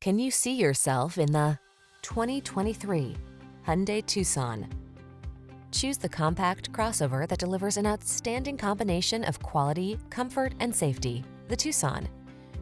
Can you see yourself in the 2023 Hyundai Tucson? Choose the compact crossover that delivers an outstanding combination of quality, comfort, and safety. The Tucson.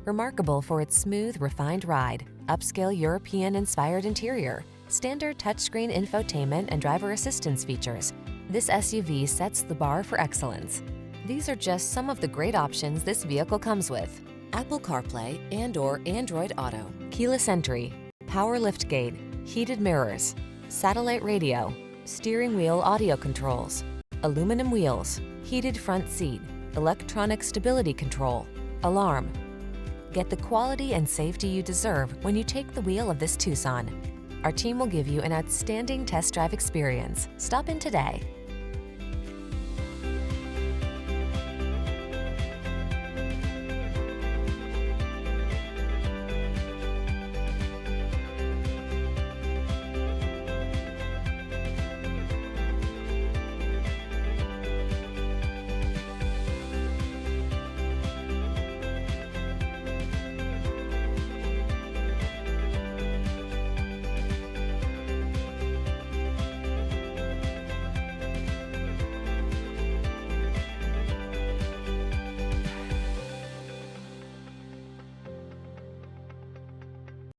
Remarkable for its smooth, refined ride, upscale European-inspired interior, standard touchscreen infotainment and driver assistance features, this SUV sets the bar for excellence. These are just some of the great options this vehicle comes with: Apple CarPlay and/or Android Auto, keyless entry, power liftgate, heated mirrors, satellite radio, steering wheel audio controls, aluminum wheels, heated front seat, electronic stability control, alarm. Get the quality and safety you deserve when you take the wheel of this Tucson. Our team will give you an outstanding test drive experience. Stop in today.